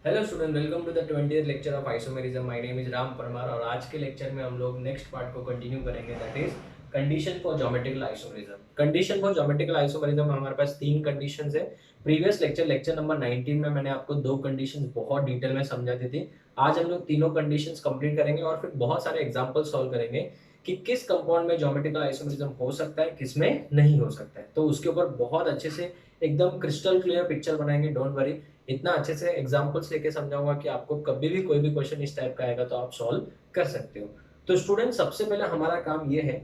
Hello student, welcome to the 20th lecture of isomerism. My name is Ram Parmar और आज के lecture में हम लोग नेक्स्ट पार्ट को कंटिन्यू करेंगे, that is condition for geometrical isomerism. Condition for geometrical isomerism में हमारे पास तीन कंडीशंस है। प्रीवियस लेक्चर नंबर 19 में मैंने आपको दो कंडीशंस बहुत डिटेल में समझा दी थी। आज हम लोग तीनों कंडीशंस कंप्लीट करेंगे और फिर बहुत सारे एग्जांपल सॉल्व करेंगे कि किस कंपाउंड में ज्योमेट्रिकल आइसोमेरिज्म हो सकता है, किसमें नहीं हो सकता है। तो उसके ऊपर बहुत अच्छे से एकदम क्रिस्टल क्लियर पिक्चर बनाएंगे, डोंट वरी। इतना अच्छे से एग्जांपल्स लेके समझाऊंगा कि आपको कभी भी कोई भी क्वेश्चन इस टाइप का आएगा तो आप सॉल्व कर सकते हो। तो स्टूडेंट, सबसे पहले हमारा काम ये है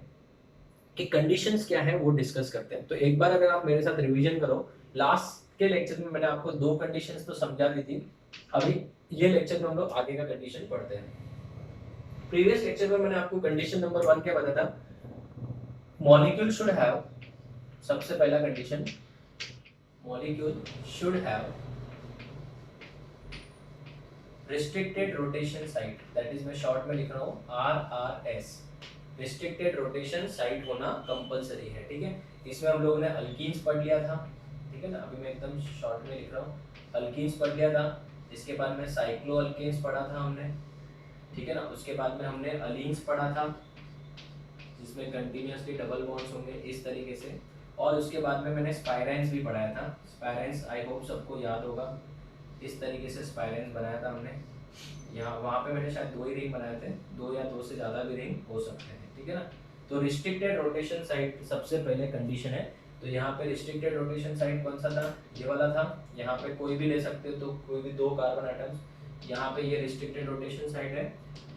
कि कंडीशंस क्या है वो डिस्कस करते हैं। तो एक बार अगर आप मेरे साथ रिवीजन करो, लास्ट के लेक्चर में मैंने आपको दो कंडीशंस तो समझा दी थी। अभी ये लेक्चर में हम लोग आगे का कंडीशन पढ़ते हैं। प्रीवियस लेक्चर में मैंने आपको कंडीशन नंबर 1 क्या बताया था? मॉलिक्यूल शुड हैव, सबसे पहला condition, molecule should have restricted rotation site, that is मैं शॉर्ट में लिख रहा हूँ RRS। रिस्ट्रिक्टेड रोटेशन साइट होना कंपलसरी है, ठीक है। इसमें हम लोगों ने अल्कीन्स पढ़ लिया था, ठीक है ना। अभी मैं एकदम शॉर्ट में लिख रहा हूँ, अल्कीन्स पढ़ लिया था। इसके बाद में साइक्लो अल्केन्स पढ़ा था हमने, ठीक है ना। उसके बाद में हमने अलीन्स पढ़ा था जिसमें कंटिन्यूअसली डबल बॉन्ड्स होंगे इस तरीके से। और उसके बाद में मैंने स्पाइरेंस भी पढ़ाया था। स्पाइरेंस आई होप सबको याद होगा, इस तरीके से स्पाइरेंस बनाया था हमने। यहाँ वहाँ पे मैंने शायद दो ही रिंग बनाए थे, दो या दो से ज़्यादा भी रिंग हो सकते हैं, ठीक है ना। तो रिस्ट्रिक्टेड रोटेशन साइट सबसे पहले कंडीशन है। तो यहाँ पे रिस्ट्रिक्टेड रोटेशन साइट कौन सा था? ये वाला था। यहाँ पे कोई भी ले सकते हो, तो कोई भी दो कार्बन आइटम्स, यहाँ पे ये रिस्ट्रिक्टेड रोटेशन साइट है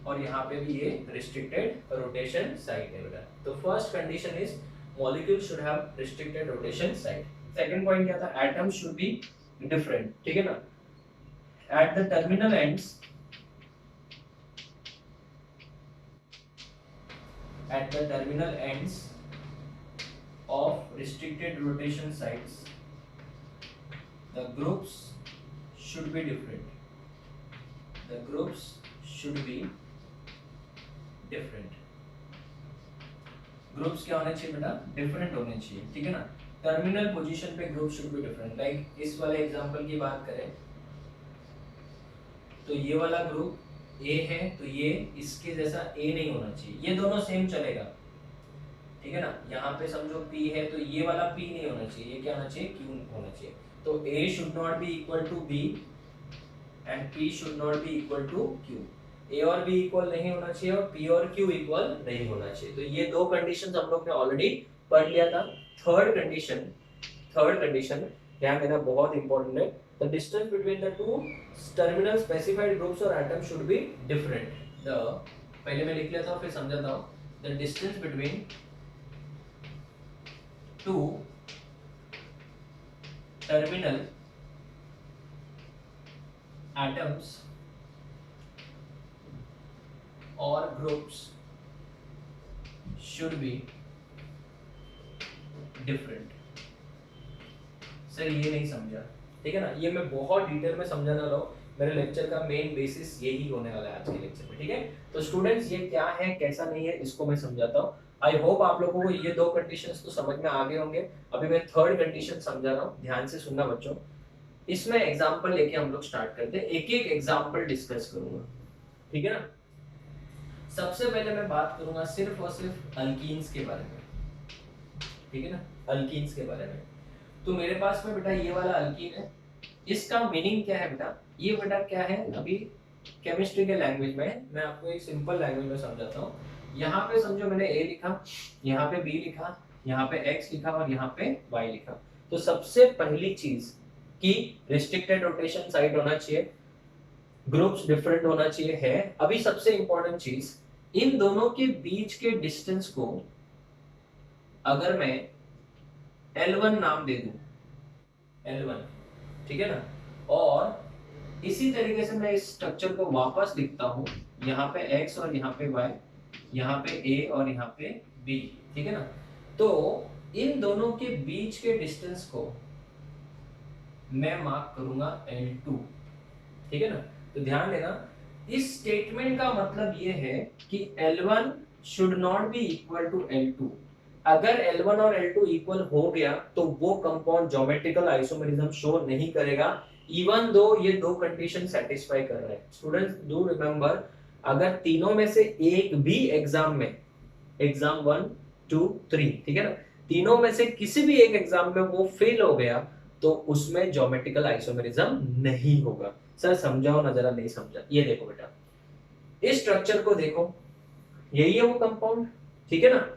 और यहाँ पे भी ये रिस्ट्रिक्टेड रोटेशन साइट है बेटा। तो first condition is molecule should have restricted rotation site. Second point क्या था? एटम्स शुड बी डिफरेंट, ठीक है ना। At the terminal ends, at the terminal ends of restricted rotation sites, the groups should be different. The groups should be different. Groups क्या होने चाहिए बेटा? Different होने चाहिए, ठीक है ना। टर्मिनल पोजीशन पे group should be different. Like इस वाले एग्जांपल की बात करें तो ये वाला ग्रुप ए है, तो ये इसके जैसा ए नहीं होना चाहिए, ये दोनों सेम चलेगा, ठीक है ना। यहाँ पे समझो P है तो ये वाला P नहीं होना चाहिए, ये क्या होना चाहिए? Q होना चाहिए। तो A should not be equal to B and P should not be equal to Q। A और B इक्वल नहीं होना चाहिए और P और Q इक्वल नहीं होना चाहिए। तो ये दो कंडीशंस हम लोग ने ऑलरेडी पढ़ लिया था। थर्ड कंडीशन ध्यान देना, बहुत इंपॉर्टेंट है। The distance between the two terminal specified groups और atoms should be different. The पहले मैं लिख लेता हूँ फिर समझाता हूँ। The distance between two terminal atoms or groups should be different। Sir ये नहीं समझा, ठीक है ना। ये मैं बहुत डिटेल में समझाना रहा हूँ, मेरे लेक्चर का मेन बेसिस यही होने वाला है आज के लेक्चर में, ठीक है। तो स्टूडेंट्स, ये क्या है कैसा नहीं है इसको मैं समझाता हूँ। आई होप आप लोगों को ये दो कंडीशंस तो समझ में आ गए होंगे। अभी मैं थर्ड कंडीशन समझा रहा हूँ, ध्यान से सुनना बच्चों। इसमें एग्जांपल लेके हम लोग स्टार्ट करते हैं, एक एक एग्जांपल डिस्कस करूंगा, ठीक है ना। सबसे पहले मैं बात करूंगा सिर्फ और सिर्फ अल्कीन्स के बारे में, ठीक है ना, अल्कीन्स के बारे में। तो मेरे पास में बेटा ये वाला अल्कीन है, इसका मीनिंग क्या है बेटा? ये बेटा क्या है, अभी केमिस्ट्री के लैंग्वेज में मैं आपको एक सिंपल लैंग्वेज में समझाता हूँ। यहाँ पे समझो मैंने ए लिखा, यहाँ पे बी लिखा, यहाँ पे एक्स लिखा और यहाँ पे वाई लिखा। तो सबसे पहली चीज कि रिस्ट्रिक्टेड रोटेशन साइट होना चाहिए, ग्रुप्स डिफरेंट होना चाहिए है। अभी सबसे इंपॉर्टेंट चीज, इन दोनों के बीच के डिस्टेंस को अगर मैं L1 नाम दे दूं, L1, ठीक है ना। और इसी तरीके से मैं इस स्ट्रक्चर को वापस लिखता हूं, यहाँ पे x और यहाँ पे y, यहाँ पे a और यहाँ पे b, ठीक है ना। तो इन दोनों के बीच के डिस्टेंस को मैं मार्क करूंगा L2, ठीक है ना। तो ध्यान देना, इस स्टेटमेंट का मतलब ये है कि L1 should not be equal to L2। अगर L1 और L2 इक्वल हो गया तो वो कंपाउंड ज्योमेट्रिकल आइसोमेरिज्म शो नहीं करेगा, इवन दो ये दो कंडीशन सेटिस्फाई कर रहे हैं। स्टूडेंट्स डू रिमेंबर, अगर तीनों में से एक भी एग्जाम में, एग्जाम 1 2 3, ठीक है ना, तीनों में से किसी भी एक एग्जाम में वो फेल हो गया तो उसमें ज्योमेट्रिकल आइसोमेरिज्म नहीं होगा। सर समझाओ ना जरा, नहीं समझा। ये देखो बेटा, इस स्ट्रक्चर को देखो, यही है वो कंपाउंड, ठीक है ना।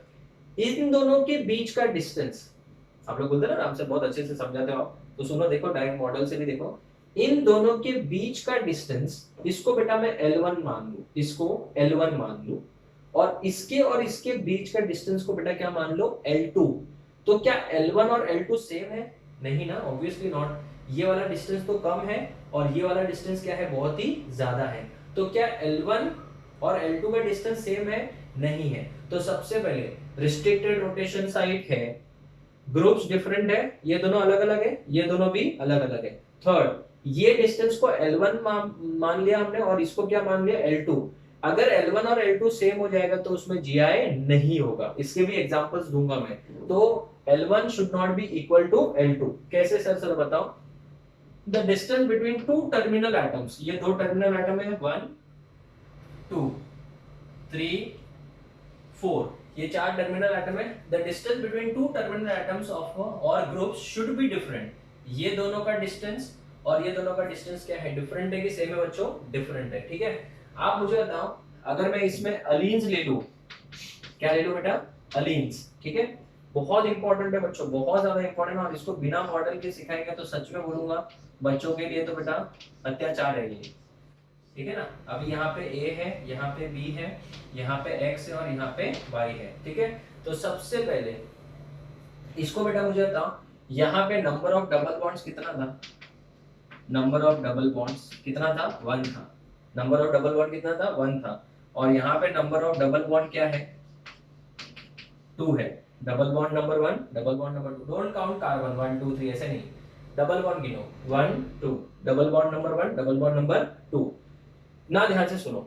इन दोनों के बीच का डिस्टेंस, आप लोग बोलते हैं ना हमसे बहुत अच्छे से समझाते हो आप, तो सुनो, देखो डायरेक्ट मॉडल से भी देखो, इन दोनों के बीच का डिस्टेंस, इसको बेटा मैं L1 मान लूं, इसको L1 मान लूं, और इसके बीच का डिस्टेंस को बेटा क्या मान लो, L2। तो क्या L1 और L2 सेम है? नहीं ना, ऑब्वियसली नॉट। ये वाला डिस्टेंस तो कम है और ये वाला डिस्टेंस क्या है, बहुत ही ज्यादा है। तो क्या L1 और L2 का डिस्टेंस सेम है? नहीं है। तो सबसे पहले रिस्ट्रिक्टेड रोटेशन साइट है, ग्रुप्स डिफरेंट है, ये दोनों अलग अलग है, ये दोनों भी अलग अलग है। थर्ड, ये डिस्टेंस को L1 मान लिया हमने और इसको क्या मान लिया, L2। अगर L1 और L2 सेम हो जाएगा तो उसमें GI नहीं होगा। इसके भी एग्जांपल्स दूंगा मैं। तो L1 should not be equal to L2। कैसे सर? सर बताओ। The distance between two terminal atoms, ये दो टर्मिनल एटम है, 1 2 3 4, ये चार टर्मिनल एटम है। The distance between two terminal atoms of और ग्रुप्स शुड बी डिफरेंट। ये दोनों का डिस्टेंस और ये दोनों का डिस्टेंस क्या है, डिफरेंट है कि सेम है बच्चों? डिफरेंट है, ठीक है। आप मुझे बताओ, अगर मैं इसमें अलीन्स ले लूं, क्या ले लूं बेटा, अलीन्स, ठीक है। बहुत इंपॉर्टेंट है बच्चों, बहुत ज्यादा इंपॉर्टेंट है, और इसको बिना मॉडल के सिखाएंगे तो सच में बोलूंगा बच्चों के लिए तो बेटा अत्याचार है ये, ठीक है ना। अभी यहाँ पे A है, यहाँ पे B है, यहाँ पे X है और यहाँ पे Y है, ठीक है। तो सबसे पहले इसको बेटा मुझे बताओ, यहाँ पे नंबर ऑफ डबल बॉन्ड्स कितना था? नंबर ऑफ डबल बॉन्ड्स कितना था? 1 था। नंबर ऑफ डबल बॉन्ड कितना था? 1 था। और यहाँ पे नंबर ऑफ डबल बॉन्ड क्या है? 2 है। Double bond number 1, double bond number 2, don't count carbon 1 2 3 ऐसे नहीं, डबल बॉन्ड गिनो, 1 2, double bond number 1, double bond number 2। ना, ध्यान से सुनो,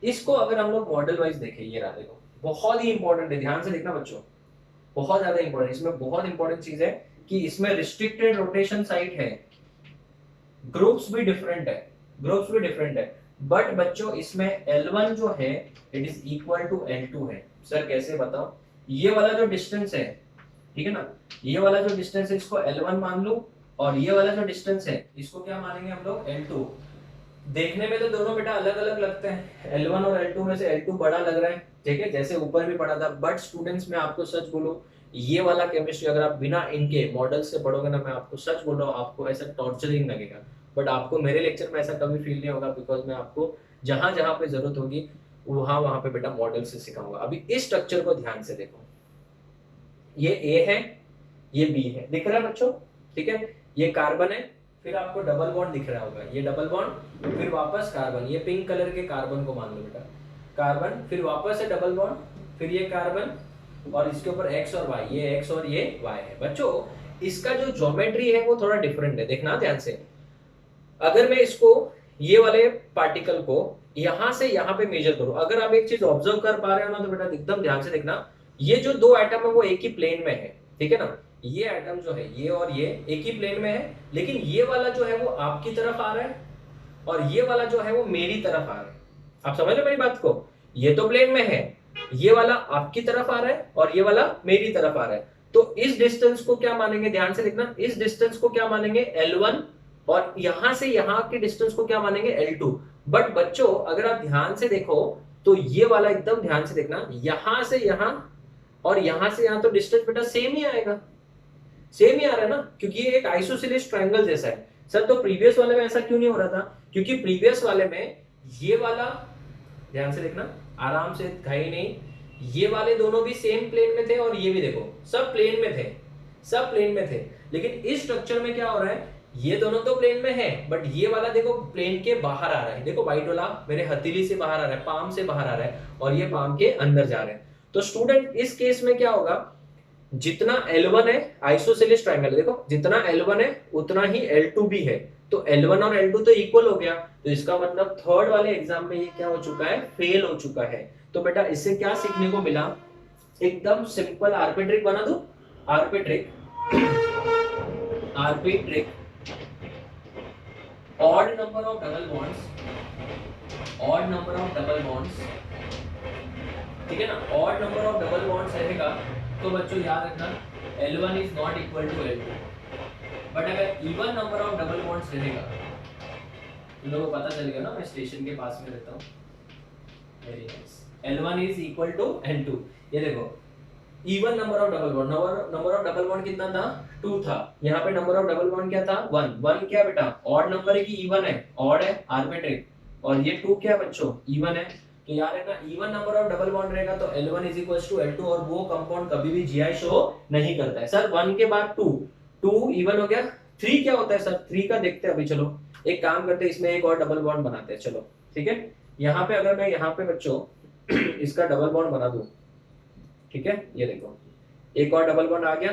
इसको अगर हम लोग मॉडल वाइज देखें, ये रहा देखो, बहुत ही इंपॉर्टेंट है, ध्यान से देखना बच्चों, बहुत ज्यादा इंपॉर्टेंट। इसमें बहुत इंपॉर्टेंट चीज है कि इसमें रिस्ट्रिक्टेड रोटेशन साइट है, ग्रुप्स भी डिफरेंट है, ग्रुप्स भी डिफरेंट है, बट बच्चों इसमें L1 जो है it is equal to L2 है। सर कैसे? बताओ। ये वाला जो डिस्टेंस है, ठीक है ना, ये वाला जो डिस्टेंस है इसको L1 मान लो, और ये वाला जो डिस्टेंस है इसको क्या मानेंगे हम लोग, L2। देखने में तो दोनों बेटा अलग अलग लगते हैं, L1 और L2 में से L2 बड़ा लग रहा है, ठीक है, जैसे ऊपर भी पढ़ा था। बट स्टूडेंट्स मैं आपको सच बोलूं, ये वाला केमिस्ट्री अगर आप बिना इनके मॉडल से पढ़ोगे ना, मैं आपको सच बोल रहा हूँ, आपको ऐसा टॉर्चरिंग लगेगा। बट आपको मेरे लेक्चर में ऐसा कभी फील नहीं होगा, बिकॉज मैं आपको जहां जहां पे जरूरत होगी वहां वहां पे बेटा मॉडल से सिखाऊंगा। अभी इस स्ट्रक्चर को ध्यान से देखो, ये A है, ये B है, दिख रहा है बच्चों, ठीक है। ये कार्बन है, फिर आपको डबल बॉन्ड दिख रहा होगा, ये डबल बॉन्ड, फिर वापस कार्बन, ये पिंक कलर के कार्बन को मान लो बेटा, कार्बन, फिर वापस है डबल बॉन्ड, फिर ये कार्बन, और इसके ऊपर X और Y, ये X और ये Y है। बच्चों इसका जो ज्योमेट्री है वो थोड़ा डिफरेंट है, देखना ध्यान से। अगर मैं इसको, ये वाले पार्टिकल को यहां से यहां पे मेजर करूं, अगर आप एक चीज ऑब्जर्व कर पा रहे हो ना तो बेटा एकदम ध्यान से देखना, ये जो दो एटम है वो एक ही प्लेन में है, ठीक है ना। ये एटम जो है, ये और ये एक ही प्लेन में है, लेकिन ये वाला जो है वो आपकी तरफ आ रहा है और ये वाला जो है वो मेरी तरफ आ रहा है। आप समझ रहे मेरी बात को? ये तो प्लेन में है, ये वाला आपकी तरफ आ रहा है और ये वाला मेरी तरफ आ रहा है। तो इस डिस्टेंस को क्या मानेंगे, ध्यान से देखना, इस डिस्टेंस को क्या मानेंगे, L1, और यहां से यहां के डिस्टेंस को क्या मानेंगे, L2। बट बच्चों अगर आप ध्यान से देखो तो ये वाला एकदम ध्यान से देखना, यहां से यहां और यहां से यहां तो डिस्टेंस बेटा सेम ही आएगा, सेम ही आ रहा है ना, क्योंकि ये एक आइसोसेलेस ट्रायंगल जैसा है। सर तो प्रीवियस वाले में ऐसा क्यों नहीं हो रहा था? क्योंकि प्रीवियस वाले में ये वाला, ध्यान से देखना, आराम से, घाई नहीं, ये वाले दोनों भी सेम प्लेन में थे और ये भी देखो सब प्लेन में थे, सब प्लेन में थे। लेकिन इस स्ट्रक्चर में क्या हो रहा है, ये दोनों तो प्लेन में है बट ये वाला देखो प्लेन के बाहर आ रहा है, देखो व्हाइट वाला मेरे हथेली से बाहर आ रहा है, पाम से बाहर आ रहा है, और ये पाम के अंदर जा रहे हैं। तो स्टूडेंट इस केस में क्या होगा, जितना L1 है, आइसोसेलेस ट्रायंगल देखो, जितना L1 है उतना ही L2 भी है, तो L1 और L2 तो इक्वल हो गया। तो इसका मतलब थर्ड वाले एग्जाम में ये क्या हो चुका है, फेल हो चुका है। तो बेटा इससे क्या सीखने को मिला, एकदम सिंपल आरपी ट्रिक बना दूं। RP trick, RP trick, odd number of double bonds, odd number of double bonds, ठीक है ना, odd number of double bonds रहेगा तो बच्चों याद रखना L1 is not equal to L2। But अगर even number of double bonds रहेगा, तुम लोगों को पता चलेगा ना मैं स्टेशन के पास में रहता हूँ। Very nice. L1 is equal to L2। ये देखो even number of double bond, number of double bond कितना था 2 था, यहाँ पे नंबर ऑफ डबल बॉन्ड क्या था 1। 1 क्या बेटा ऑड नंबर है कि इवन है, ऑड है आर्बिट्रेट, और ये 2 क्या बच्चों इवन है। तो याद रखना even number of double bond रहेगा तो L1 is equals to L2, और वो कंपाउंड कभी भी GI शो नहीं करता है। सर 1 के बाद 2, 2 इवन हो गया। 3 क्या होता है सर, 3 का देखते हैं अभी। चलो एक काम करते हैं, इसमें एक और डबल बॉन्ड बनाते हैं। चलो ठीक है, यहाँ पे अगर मैं यहाँ पे बच्चों इसका डबल बॉन्ड बना दूं, ठीक है, ये देखो एक और डबल बॉन्ड आ गया।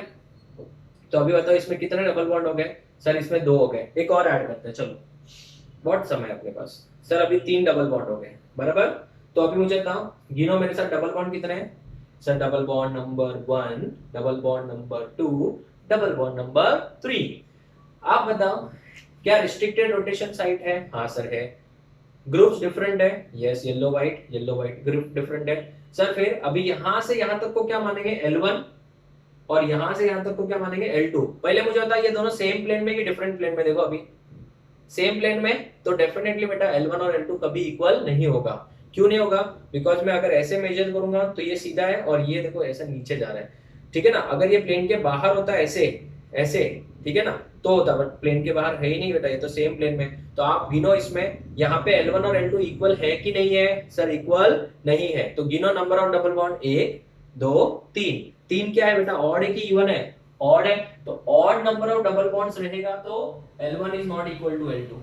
तो अभी बताओ इसमें कितने डबल बॉन्ड हो गए सर, इसमें 2 हो गए, एक और ऐड करते हैं। चलो बहुत समय अपने पास सर, अभी 3 डबल बॉन्ड हो गए बराबर। तो अभी मुझे बताओ गिनो मेरे साथ डबल बॉन्ड कितने हैं sir. Double bond number 1, double bond number 2, double bond number 3। आप बताओ क्या रिस्ट्रिक्टेड रोटेशन साइट है? हाँ सर है। ग्रुप्स डिफरेंट है, yes, yellow white group different है सर। फिर अभी यहां से यहां तक को क्या मानेंगे L1, और यहां से यहां तक को क्या मानेंगे L2। पहले मुझे बता ये दोनों सेम प्लेन में कि डिफरेंट प्लेन में? देखो अभी सेम प्लेन में तो डेफिनेटली बेटा L1 और L2 कभी इक्वल नहीं होगा। क्यों नहीं होगा? बिकॉज मैं अगर ऐसे मेजर करूंगा तो ये सीधा है और ये देखो ऐसा नीचे जा रहा है, ठीक है ना। अगर ये प्लेन के बाहर होता है ऐसे ऐसे, ठीक है ना, तो होता, बट प्लेन के बाहर है ही नहीं बेटा, ये तो सेम प्लेन में। तो आप गिनो इसमें यहाँ पे L1 और L2 इक्वल है कि नहीं है सर? इक्वल नहीं है। तो गिनो नंबर ऑफ डबल बॉन्ड 1 2 3। 3 क्या है बेटा, ऑड है कि इवन है? ऑड है। तो odd number of double bonds रहेगा तो L1 is not equal to L2,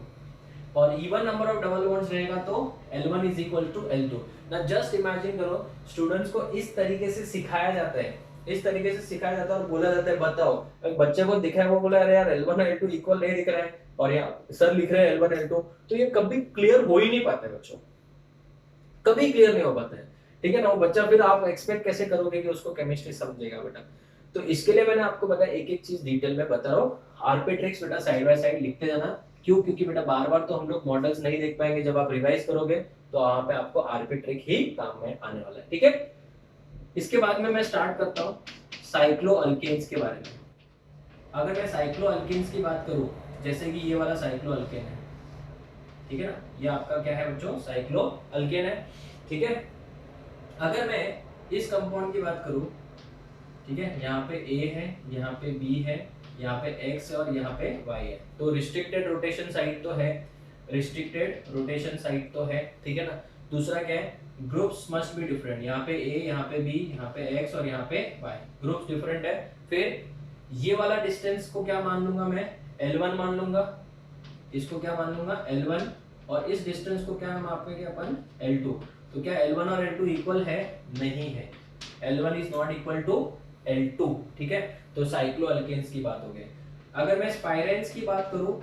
और even number of double bonds रहेगा तो L1 is equal to L2। ना जस्ट इमेजिन करो स्टूडेंट्स को इस तरीके से सिखाया जाता है, इस तरीके से सिखाया जाता है और बोला जाता है बताओ, एक बच्चे को दिखा है वो बोला अरे यार L1 और L2 इक्वल नहीं दिख रहा है, और यहाँ सर लिख रहे हैं L1 L2, तो ये कभी क्लियर हो ही नहीं पाता है बच्चों, कभी क्लियर नहीं हो पाता है, ठीक है ना। वो बच्चा फिर आप एक्सपेक्ट कैसे करोगे कि उसको केमिस्ट्री समझेगा बेटा। तो इसके लिए मैंने आपको बताया, एक एक चीज डिटेल में बता रहा हूँ। आरपी ट्रिक्स बेटा साइड बाय साइड लिखते जाना। क्यों? क्योंकि बेटा बार बार तो हम लोग मॉडल्स नहीं देख पाएंगे, जब आप रिवाइज करोगे तो वहां पे आपको आरपी ट्रिक ही काम में आने वाला है, ठीक है। इसके बाद में मैं स्टार्ट करता हूँ साइक्लो अल्केन्स के बारे में। अगर मैं साइक्लो अल्केन्स की बात करूँ, जैसे कि ये वाला साइक्लो अल्केन है, ठीक है ना, ये आपका क्या है बच्चों, साइक्लो अल्केन है, ठीक है। अगर मैं इस कंपाउंड की बात करूँ, ठीक है, यहाँ पे A है, यहाँ पे B है, यहाँ पे X है और यहाँ पे Y है। तो रिस्ट्रिक्टेड रोटेशन साइड तो है, रिस्ट्रिक्टेड रोटेशन साइड तो है, ठीक है ना। दूसरा क्या है, ग्रुप्स मस्ट बी डिफरेंट। यहाँ पे A, यहाँ पे B, यहाँ पे X और यहाँ पे Y, ग्रुप्स डिफरेंट है। फिर ये वाला डिस्टेंस को क्या मान लूंगा मैं, L1 मान लूंगा, इसको क्या मान लूंगा L1, और इस डिस्टेंस को क्या मापेंगे अपन L2। तो क्या L1 और L2 इक्वल है? नहीं है, L1 is not equal to L2, ठीक है। तो साइक्लो अल्केन्स की बात हो गई। अगर मैं स्पाइरेंस की बात करूं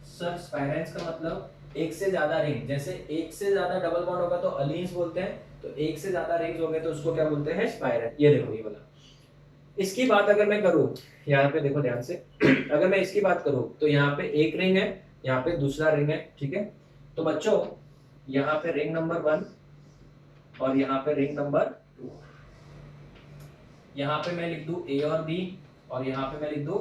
सर, स्पाइरेंस का मतलब एक से ज्यादा रिंग, जैसे एक से ज्यादा डबल बॉन्ड होगा तो अलीन्स बोलते हैं, तो एक से ज्यादा रिंग्स हो गए तो उसको क्या बोलते हैं, स्पाइरेंस। ये देखो ये वाला। इसकी बात अगर मैं करूं, यहाँ पे देखो ध्यान से अगर मैं इसकी बात करूं तो यहाँ पे एक रिंग है, यहाँ पे दूसरा रिंग है, ठीक है। तो बच्चों यहाँ पे रिंग नंबर 1 और यहाँ पे रिंग नंबर 2, यहाँ पे मैं लिख दूं A और B, और यहाँ पे मैं लिख दूं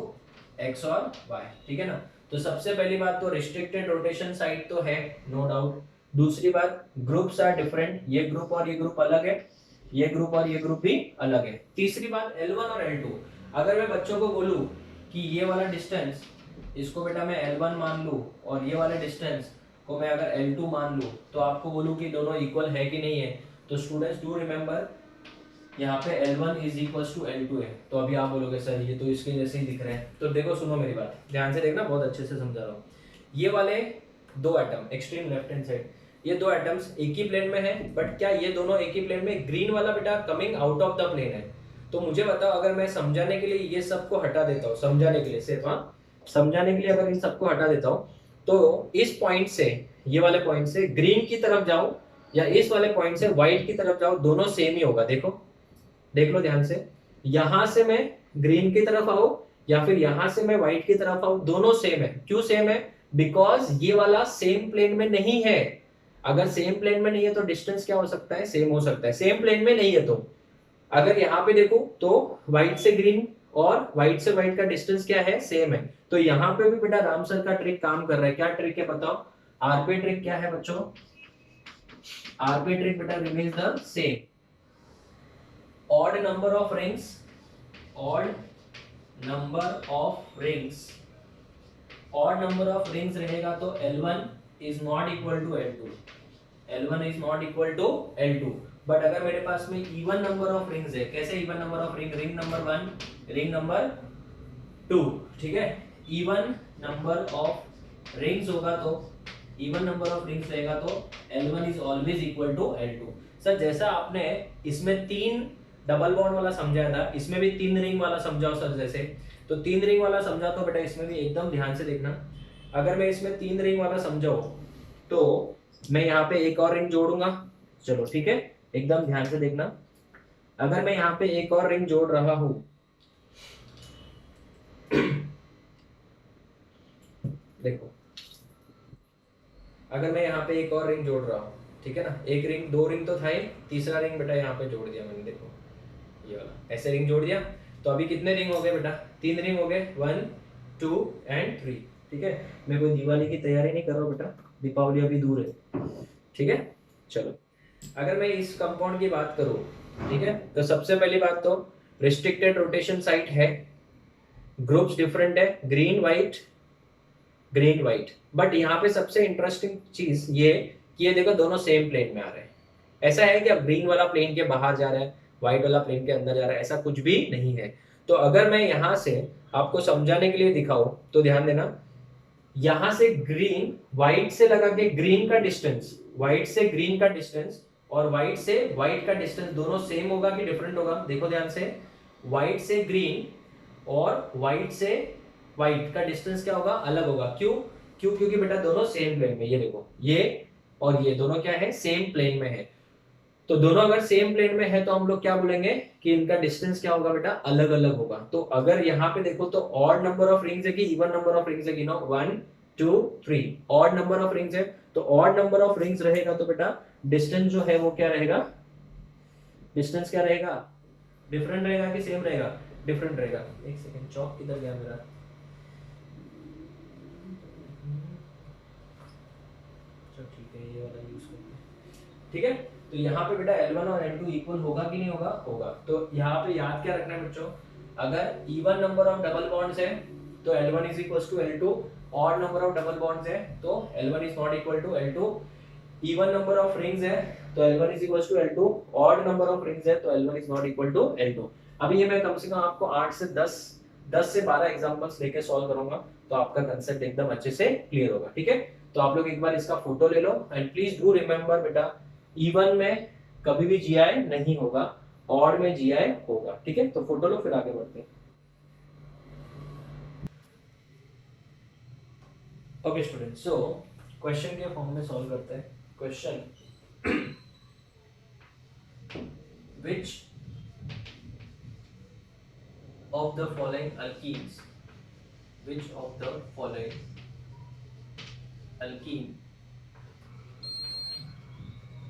X और Y, ठीक है ना। तो सबसे पहली बात तो रिस्ट्रिक्टेड रोटेशन साइड तो है, नो डाउट। दूसरी बात ग्रुप्स आर डिफरेंट, ये ग्रुप और ये ग्रुप अलग है, ये ग्रुप और ये ग्रुप भी अलग है। तीसरी बात L1 और L2, अगर मैं बच्चों को बोलूं कि ये वाला डिस्टेंस, इसको बेटा मैं L1 मान लूं और ये वाले डिस्टेंस को मैं अगर L2 मान लूं, तो आपको बोलूं कि दोनों इक्वल है कि नहीं है। तो स्टूडेंट्स डू रिमेंबर यहाँ पे L1 is equals to L2 है। तो अभी आप बोलोगे सर ये तो इसके जैसे ही दिख रहे हैं, तो देखो सुनो मेरी बात ध्यान से देखना, बहुत अच्छे से समझा रहा हूँ। ये वाले दो atom extreme left hand side, ये दो एटम्स एक ही प्लेन में है, बट क्या ये दोनों एक ही प्लेन में? ग्रीन वाला बेटा coming out of the plane है। तो मुझे बताओ अगर मैं समझाने के लिए ये सबको हटा देता हूँ, समझाने के लिए सिर्फ, हाँ समझाने के लिए अगर इन सबको हटा देता हूँ, तो इस पॉइंट से, ये वाले पॉइंट से ग्रीन की तरफ जाऊं या इस वाले पॉइंट से व्हाइट की तरफ जाऊं, दोनों सेम ही होगा। देखो देख लो ध्यान से, यहां से मैं ग्रीन की तरफ आऊं या फिर यहां से मैं व्हाइट की तरफ आऊं, दोनों सेम है। क्यों सेम है? बिकॉज ये वाला सेम प्लेन में नहीं है। अगर सेम प्लेन में नहीं है तो डिस्टेंस क्या हो सकता है? सेम हो सकता है। सेम प्लेन में नहीं है तो अगर यहाँ पे देखो तो व्हाइट से ग्रीन और व्हाइट से व्हाइट का डिस्टेंस क्या है? सेम है। तो यहाँ पे भी बेटा राम सर का ट्रिक काम कर रहा है। क्या ट्रिक है बताओ? आरपी ट्रिक क्या है बच्चों? आरपी ट्रिक बेटा remains the same. odd number of rings, odd number of rings, odd number of rings रहेगा तो L1 is not equal to L2, L1 is not equal to L2। But अगर मेरे पास में even number of rings है, कैसे even number of ring? Ring number 1, ring number 2, ठीक है। Even number of rings होगा तो इवन नंबर ऑफ रिंग्स रहेगा तो L1 is always equal to L2। Sir जैसा आपने इसमें 3 डबल बॉन्ड वाला समझाया था, इसमें भी 3 रिंग वाला समझाओ सर। जैसे तो 3 रिंग वाला समझा तो बेटा इसमें भी एकदम ध्यान से देखना। अगर मैं इसमें 3 रिंग वाला समझाऊं तो मैं यहाँ पे एक और रिंग जोड़ूंगा। चलो ठीक है, एकदम ध्यान से देखना। अगर मैं यहाँ पे एक और रिंग जोड़ रहा हूं देखो, अगर मैं यहाँ पे एक और रिंग जोड़ रहा हूँ, ठीक है ना, एक रिंग, 2 रिंग तो था ही, तीसरा रिंग बेटा यहाँ पे जोड़ दिया मैंने, देखो ये वाला ऐसे रिंग जोड़ दिया। तो अभी कितने रिंग हो गए बेटा? 3 रिंग हो गए, 1 2 एंड 3, ठीक है। मैं कोई दिवाली की तैयारी नहीं कर रहा हूँ बेटा, दीपावली अभी दूर है, ठीक है। चलो अगर मैं इस कंपाउंड की बात करूँ, ठीक है, तो सबसे पहली बात तो रिस्ट्रिक्टेड रोटेशन साइट है, ग्रुप्स डिफरेंट है, green white green white. But यहाँ पे सबसे इंटरेस्टिंग चीज ये कि ये देखो दोनों सेम प्लेन में आ रहे हैं। ऐसा है कि अब ग्रीन वाला प्लेन के बाहर जा रहा है, व्हाइट वाला प्लेन के अंदर जा रहा है, ऐसा कुछ भी नहीं है। तो अगर मैं यहाँ से आपको समझाने के लिए दिखाऊं तो ध्यान देना, यहां से ग्रीन व्हाइट से लगा के ग्रीन का डिस्टेंस, व्हाइट से ग्रीन का डिस्टेंस और व्हाइट से व्हाइट का डिस्टेंस दोनों सेम होगा कि डिफरेंट होगा? देखो ध्यान से, व्हाइट से ग्रीन और व्हाइट से व्हाइट का डिस्टेंस क्या होगा? अलग होगा। क्यों? क्योंकि बेटा दोनों सेम प्लेन में, ये देखो ये और ये दोनों क्या है? सेम प्लेन में है। तो दोनों अगर सेम प्लेन में है तो हम लोग क्या बोलेंगे कि इनका डिस्टेंस क्या होगा बेटा? अलग अलग होगा। तो अगर यहाँ पे देखो तो ऑड नंबर ऑफ रिंग्स है कि इवन नंबर ऑफ रिंग्स है? गिनो, 1 2 3, ऑड नंबर ऑफ रिंग्स है। तो ऑड नंबर ऑफ रिंग्स रहेगा तो बेटा डिस्टेंस जो है वो क्या रहेगा? डिस्टेंस क्या रहेगा? डिफरेंट रहेगा कि सेम रहेगा? डिफरेंट रहेगा। एक सेकंड, चौक किधर गया मेरा? ठीक है, ये वाला यूज करते हैं, ठीक है। तो यहाँ पे बेटा L1 और L2 इक्वल होगा कि नहीं होगा? होगा। तो यहाँ पे याद क्या रखना है बच्चों, अगर even number of double bonds है तो L1 is equal to L2, odd number of double bonds है तो L1 is not equal to L2, even number of rings है तो L1 is equal to L2, odd number of rings है तो L1 is not equal to L2। अभी ये मैं कम से कम आपको 8 से 10 से 12 एग्जांपल्स लेके सॉल्व करूंगा तो आपका कांसेप्ट एकदम अच्छे से क्लियर होगा, ठीक है। तो आप लोग एक बार इसका फोटो ले लो एंड प्लीज डू रिमेंबर बेटा, इवन में कभी भी GI नहीं होगा, ऑड में GI होगा, ठीक है। तो फोटो लो, फिर आगे बढ़ते हैं। ओके स्टूडेंट, सो क्वेश्चन के फॉर्म में सॉल्व करते हैं। Question, which of the following alkenes, which of the following alkene,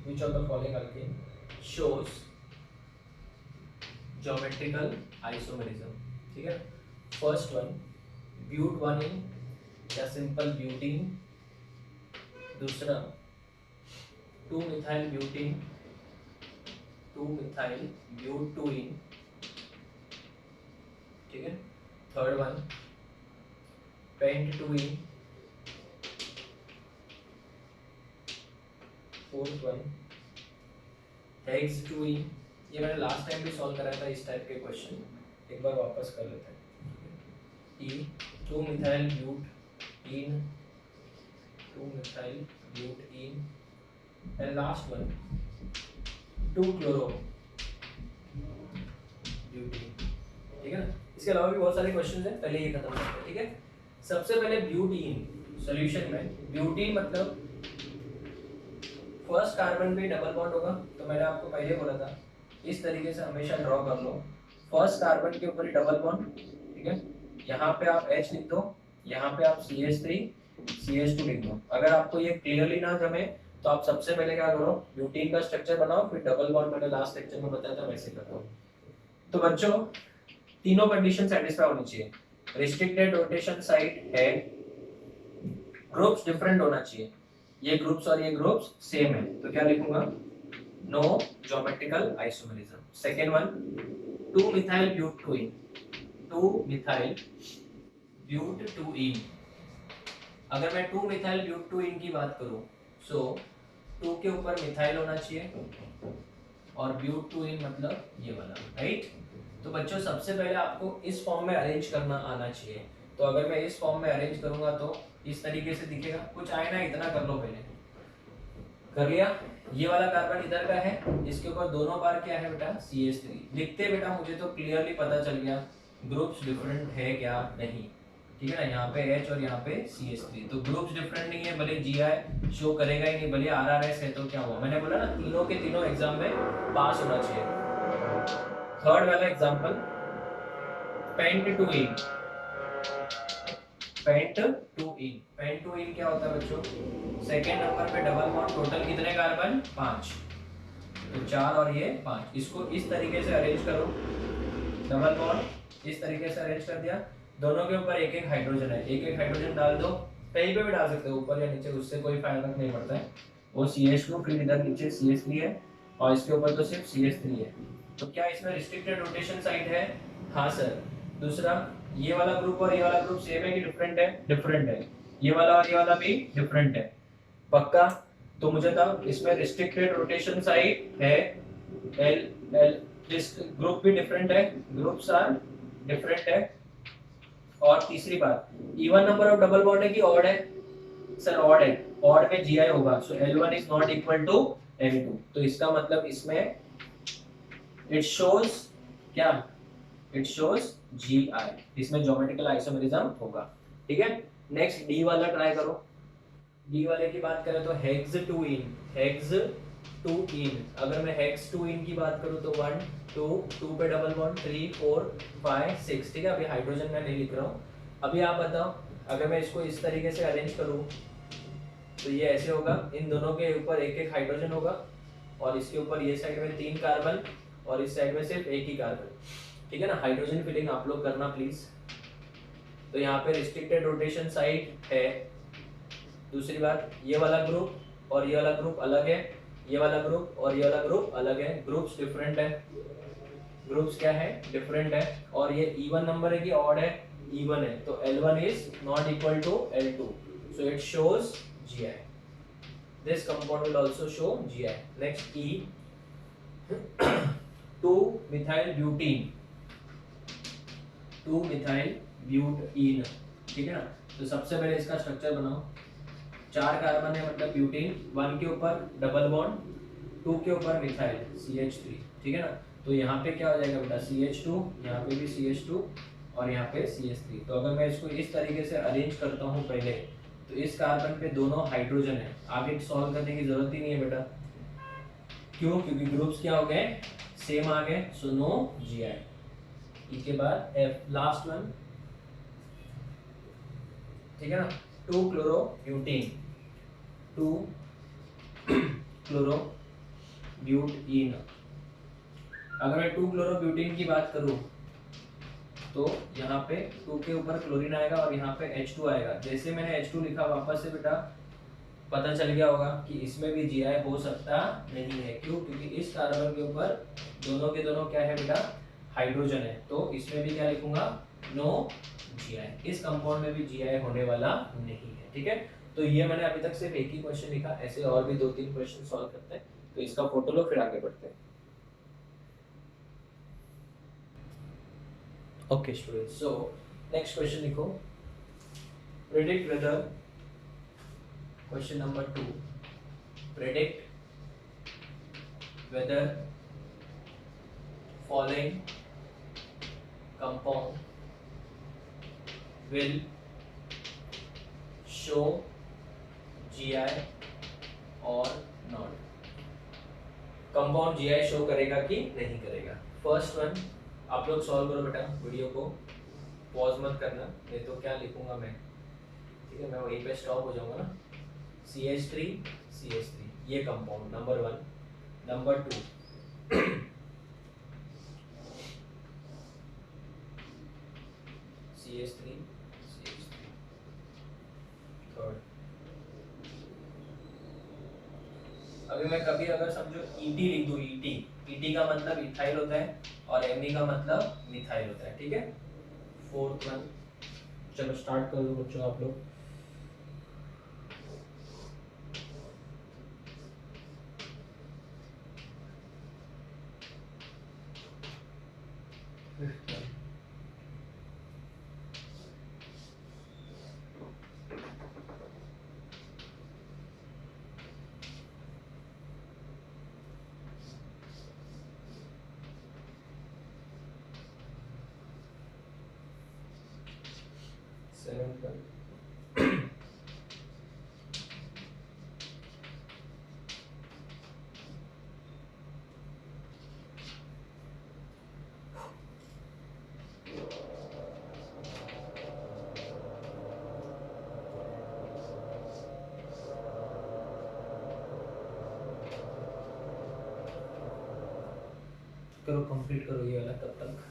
which of the following alkene shows geometrical isomerism, ठीक है। फर्स्ट वन ब्यूट-1ene या सिंपल ब्यूटीन, दूसरा 2-methyl ब्यूटीन, 2-methyl ब्यूट-2ene, ठीक है। Third one pent-2ene, fourth one hex-2ene। ये मैंने last time भी solve कराया था इस टाइप के क्वेश्चन, एक बार वापस कर लेते हैं। E 2-methyl butene, 2-methyl butene and last one 2-chloro butene, ठीक है ना। इसके अलावा भी बहुत सारे क्वेश्चंस हैं, पहले ये खत्म करते हैं, ठीक है। सबसे पहले ब्यूटीन सॉल्यूशन में, ब्यूटीन मतलब फर्स्ट कार्बन पे डबल बॉन्ड होगा, तो मैंने आपको पहले बोला था इस तरीके से हमेशा ड्रॉ कर लो। फर्स्ट कार्बन के ऊपर डबल बॉन्ड, ठीक है, यहाँ पे आप H लिख दो, यहाँ पे आप CH3 CH2 लिख दो। अगर आपको ये क्लियरली ना जमे तो आप सबसे पहले क्या करो, ब्यूटीन का स्ट्रक्चर बनाओ, फिर डबल बॉन्ड मैंने लास्ट लेक्चर में बताया था वैसे करो। तो बच्चों तीनों कंडीशन सेटिस्फाई होनी चाहिए। रिस्ट्रिक्टेड रोटेशन साइट है, ग्रुप्स डिफरेंट होना चाहिए, ये ग्रुप्स और ये ग्रुप्स सेम है, तो क्या लिखूंगा, no geometrical isomerism. Second one, 2 methyl butene, 2 methyl butene. अगर मैं 2 मिथाइल ब्यूटोइन की बात करूं, सो 2 के ऊपर मिथाइल होना चाहिए और ब्यूटोइन मतलब ये वाला, राइट। तो बच्चों सबसे पहले आपको इस फॉर्म में अरेंज करना आना चाहिए। तो अगर मैं इस फॉर्म में अरेंज करूंगा तो इस तरीके से दिखेगा, कुछ आए ना, इतना कर लो, पहले कर लिया। ये वाला कार्बन इधर का है, इसके ऊपर दोनों बार क्या है बेटा, CH3 लिखते बेटा, मुझे तो क्लियरली पता चल गया ग्रुप्स डिफरेंट है क्या नहीं, ठीक है ना। यहाँ पे H और यहाँ पे CH3, तो ग्रुप्स डिफरेंट नहीं है, भले GI शो करेगा ही नहीं, भले RRS है तो क्या हुआ, मैंने बोला ना तीनों के तीनों एग्जाम में पास होना चाहिए। थर्ड वाला एग्जांपल, पेंटटूइन, पेंटटूइन, पेंटटूइन क्या होता है बच्चों, सेकेंड नंबर पे डबल बॉन्ड, टोटल कितने कार्बन, 5, तो 4 और ये 5, इसको इस तरीके से अरेंज करो, डबल बॉन्ड इस तरीके से अरेंज कर दिया, दोनों के ऊपर एक एक हाइड्रोजन है, एक एक हाइड्रोजन डाल दो, कहीं पे भी डाल सकते हो, ऊपर या नीचे, उससे कोई फायदा नहीं पड़ता है। वो CH2, फिर इधर नीचे CH3 है और इसके ऊपर तो सिर्फ CH3 है। तो क्या इसमें रिस्ट्रिक्टेड रोटेशन साइट है, हाँ सर। दूसरा, ये वाला ग्रुप और ये वाला ग्रुप सेम है कि डिफरेंट है, डिफरेंट है, ये वाला और ये वाला भी डिफरेंट है, पक्का। तो मुझे तब इसमें रिस्ट्रिक्टेड रोटेशन साइट है, एल एल, दिस ग्रुप भी डिफरेंट है, ग्रुप्स आर डिफरेंट है। और तीसरी बात, even number of double bond है कि ऑड है, सर ऑड है, ऑड में GI होगा, so L1 is not equal to L2, तो इसका मतलब इसमें इट शोज क्या, इट शोज GI, इसमें ज्योमेट्रिकल आइसोमेरिज्म होगा, ठीक है। नेक्स्ट D वाला ट्राई करो। D वाले की बात करें तो हेक्सटूइन, हेक्सटूइन, अगर मैं हेक्सटूइन की बात करूं तो 1 2 2 पे डबल बॉन्ड, 3 4 5 6, ठीक है। अभी हाइड्रोजन मैं नहीं लिख रहा हूं। अभी आप बताओ, अगर मैं इसको इस तरीके से अरेंज करूं तो ये ऐसे होगा, इन दोनों के ऊपर एक एक हाइड्रोजन होगा और इसके ऊपर ये साइड में 3 कार्बन और इस साइड में सिर्फ एक ही कार्बन, ठीक है ना। हाइड्रोजन फिलिंग आप लोग करना प्लीज। तो यहाँ पे रिस्ट्रिक्टेड रोटेशन साइट है। दूसरी बात, ये वाला ग्रुप और ये वाला ग्रुप अलग है, ये वाला ग्रुप और ये वाला ग्रुप अलग है, ग्रुप्स डिफरेंट है, ग्रुप्स क्या है, डिफरेंट है। और ये इवन नंबर है कि ऑड है, इवन है, तो L1 is not equal to L2, so it shows GI, this compound will also show GI. Next E, 2 methyl butene, 2 methyl butene, ठीक है ना। तो सबसे पहले इसका स्ट्रक्चर बनाओ, 4 कार्बन है मतलब ब्यूटीन, 1 के ऊपर डबल बॉन्ड, 2 के ऊपर मिथाइल CH3, ठीक है ना। तो यहाँ पे क्या हो जाएगा बेटा, CH2, यहाँ पे भी CH2 और यहाँ पे CH3। तो अगर मैं इसको इस तरीके से अरेंज करता हूँ पहले, तो इस कार्बन पे दोनों हाइड्रोजन है, आगे सॉल्व करने की जरूरत ही नहीं है बेटा, क्यों, क्योंकि ग्रुप्स क्या हो गए, सेम आ गए, सो नो GI। इसके बाद F, लास्ट वन, ठीक है ना, 2 क्लोरोब्यूटीन, 2 क्लोरोब्यूटीन। अगर मैं 2 क्लोरोब्यूटीन की बात करूं तो यहाँ पे 2 के ऊपर क्लोरीन आएगा और यहाँ पे H2 आएगा। जैसे मैंने H2 लिखा, वापस से बेटा पता चल गया होगा कि इसमें भी GI हो सकता नहीं है, क्यों, क्योंकि इस कार्बन के ऊपर दोनों के दोनों क्या है बेटा, हाइड्रोजन है, तो इसमें भी क्या लिखूंगा, नो GI, इस कंपाउंड में भी GI होने वाला नहीं है, ठीक है। तो ये मैंने अभी तक सिर्फ एक ही क्वेश्चन लिखा, ऐसे और भी 2-3 क्वेश्चन सॉल्व करते हैं, तो इसका फोटो लो फिर आगे बढ़ते हैं। Okay students, so next question लिखो, predict whether, question number 2, predict whether following compound will show GI or not. Compound GI show करेगा कि नहीं करेगा। फर्स्ट वन आप लोग सॉल्व करो बेटा, वीडियो को पॉज मत करना, नहीं तो क्या लिखूंगा मैं, ठीक है, मैं वहीं पे स्टॉप हो जाऊंगा ना। CH3 ये compound number 1। Number 2 CH3 third. अभी मैं कभी अगर समझो ET लिख दूं, ET का मतलब इथाइल होता है और Me का मतलब मिथाइल होता है, ठीक है। फोर्थ वन, चलो स्टार्ट कर दो बच्चों आप लोग। सेवेंथ वन, करो कंप्लीट करो ये वाला तब तक।